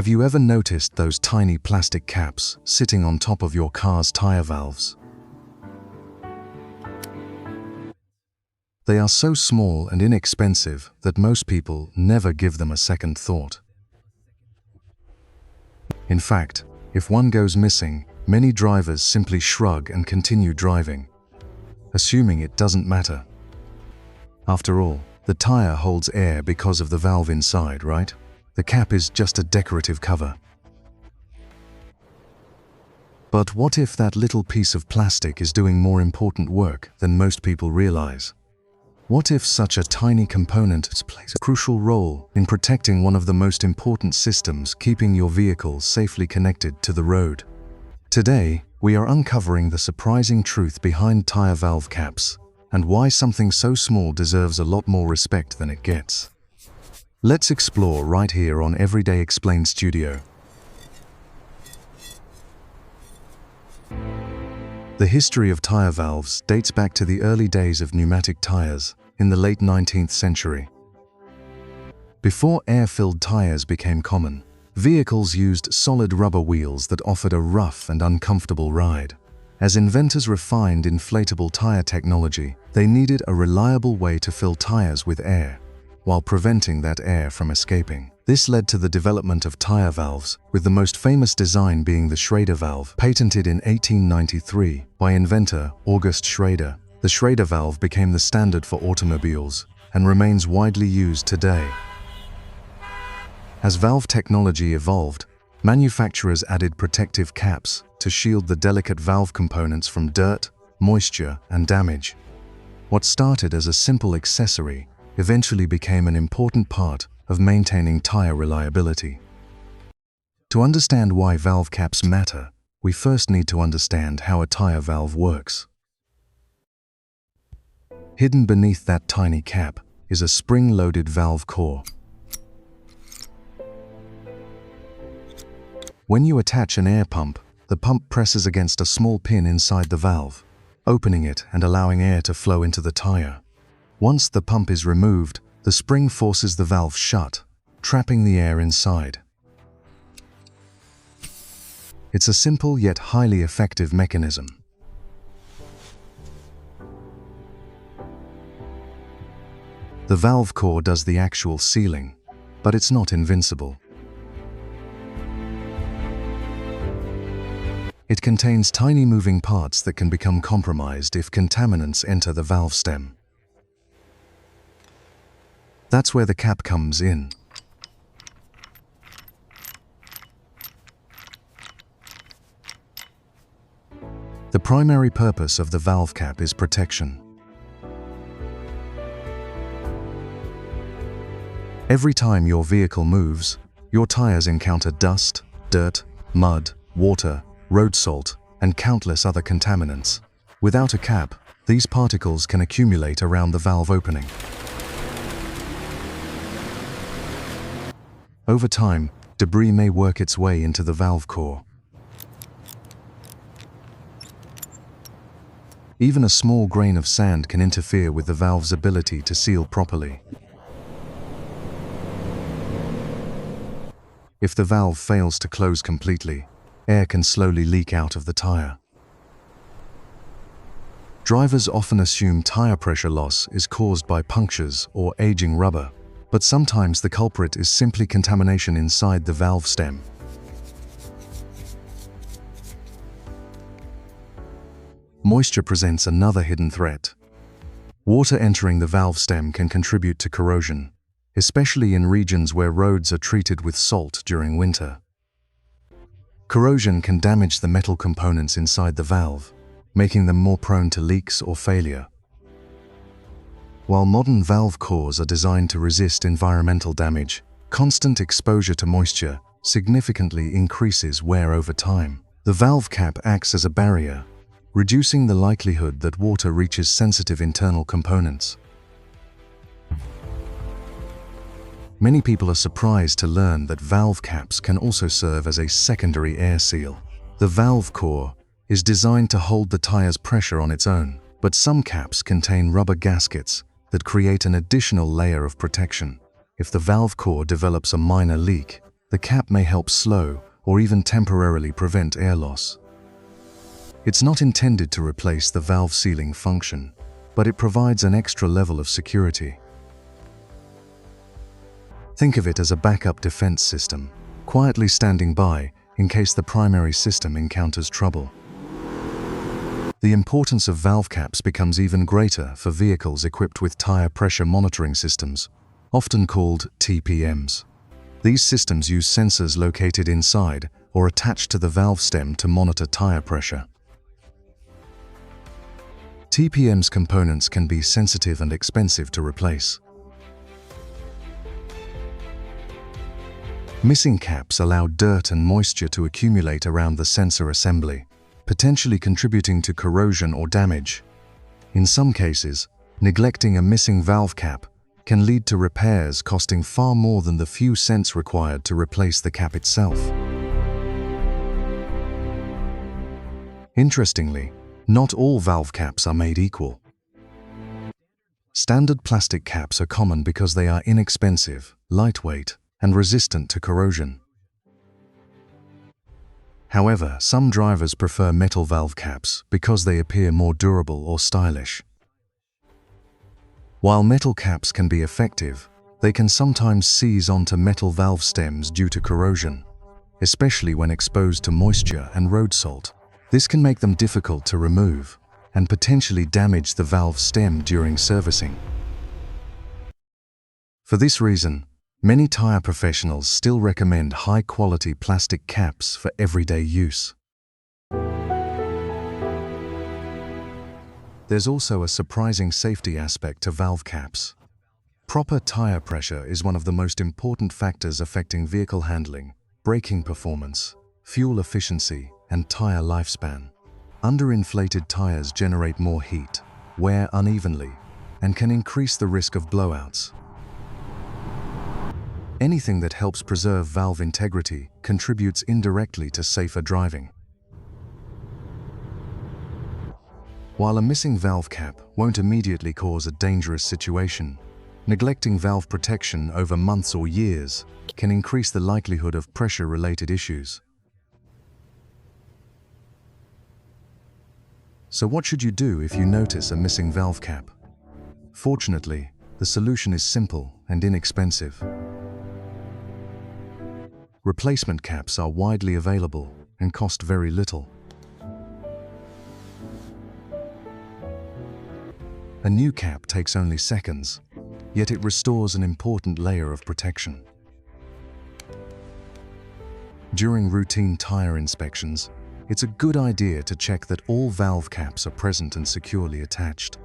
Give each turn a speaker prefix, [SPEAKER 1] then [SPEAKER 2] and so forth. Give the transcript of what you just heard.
[SPEAKER 1] Have you ever noticed those tiny plastic caps sitting on top of your car's tire valves? They are so small and inexpensive that most people never give them a second thought. In fact, if one goes missing, many drivers simply shrug and continue driving, assuming it doesn't matter. After all, the tire holds air because of the valve inside, right? The cap is just a decorative cover. But what if that little piece of plastic is doing more important work than most people realize? What if such a tiny component plays a crucial role in protecting one of the most important systems keeping your vehicle safely connected to the road? Today, we are uncovering the surprising truth behind tire valve caps and why something so small deserves a lot more respect than it gets. Let's explore right here on Everyday Explained Studio. The history of tire valves dates back to the early days of pneumatic tires in the late 19th century. Before air-filled tires became common, vehicles used solid rubber wheels that offered a rough and uncomfortable ride. As inventors refined inflatable tire technology, they needed a reliable way to fill tires with air, while preventing that air from escaping. This led to the development of tire valves, with the most famous design being the Schrader valve, patented in 1893 by inventor August Schrader. The Schrader valve became the standard for automobiles and remains widely used today. As valve technology evolved, manufacturers added protective caps to shield the delicate valve components from dirt, moisture, and damage. What started as a simple accessory eventually became an important part of maintaining tire reliability. To understand why valve caps matter, we first need to understand how a tire valve works. Hidden beneath that tiny cap is a spring-loaded valve core. When you attach an air pump, the pump presses against a small pin inside the valve, opening it and allowing air to flow into the tire. Once the pump is removed, the spring forces the valve shut, trapping the air inside. It's a simple yet highly effective mechanism. The valve core does the actual sealing, but it's not invincible. It contains tiny moving parts that can become compromised if contaminants enter the valve stem. That's where the cap comes in. The primary purpose of the valve cap is protection. Every time your vehicle moves, your tires encounter dust, dirt, mud, water, road salt, and countless other contaminants. Without a cap, these particles can accumulate around the valve opening. Over time, debris may work its way into the valve core. Even a small grain of sand can interfere with the valve's ability to seal properly. If the valve fails to close completely, air can slowly leak out of the tire. Drivers often assume tire pressure loss is caused by punctures or aging rubber, but sometimes the culprit is simply contamination inside the valve stem. Moisture presents another hidden threat. Water entering the valve stem can contribute to corrosion, especially in regions where roads are treated with salt during winter. Corrosion can damage the metal components inside the valve, making them more prone to leaks or failure. While modern valve cores are designed to resist environmental damage, constant exposure to moisture significantly increases wear over time. The valve cap acts as a barrier, reducing the likelihood that water reaches sensitive internal components. Many people are surprised to learn that valve caps can also serve as a secondary air seal. The valve core is designed to hold the tire's pressure on its own, but some caps contain rubber gaskets that create an additional layer of protection. If the valve core develops a minor leak, The cap may help slow or even temporarily prevent air loss. It's not intended to replace the valve sealing function, but it provides an extra level of security. Think of it as a backup defense system, quietly standing by in case the primary system encounters trouble. The importance of valve caps becomes even greater for vehicles equipped with tire pressure monitoring systems, often called TPMs. These systems use sensors located inside or attached to the valve stem to monitor tire pressure. TPM's components can be sensitive and expensive to replace. Missing caps allow dirt and moisture to accumulate around the sensor assembly, potentially contributing to corrosion or damage. In some cases, neglecting a missing valve cap can lead to repairs costing far more than the few cents required to replace the cap itself. Interestingly, not all valve caps are made equal. Standard plastic caps are common because they are inexpensive, lightweight, and resistant to corrosion. However, some drivers prefer metal valve caps because they appear more durable or stylish. While metal caps can be effective, they can sometimes seize onto metal valve stems due to corrosion, especially when exposed to moisture and road salt. This can make them difficult to remove and potentially damage the valve stem during servicing. For this reason, many tire professionals still recommend high-quality plastic caps for everyday use. There's also a surprising safety aspect to valve caps. Proper tire pressure is one of the most important factors affecting vehicle handling, braking performance, fuel efficiency, and tire lifespan. Underinflated tires generate more heat, wear unevenly, and can increase the risk of blowouts. Anything that helps preserve valve integrity contributes indirectly to safer driving. While a missing valve cap won't immediately cause a dangerous situation, neglecting valve protection over months or years can increase the likelihood of pressure-related issues. So what should you do if you notice a missing valve cap? Fortunately, the solution is simple and inexpensive. Replacement caps are widely available and cost very little. A new cap takes only seconds, yet it restores an important layer of protection. During routine tire inspections, it's a good idea to check that all valve caps are present and securely attached.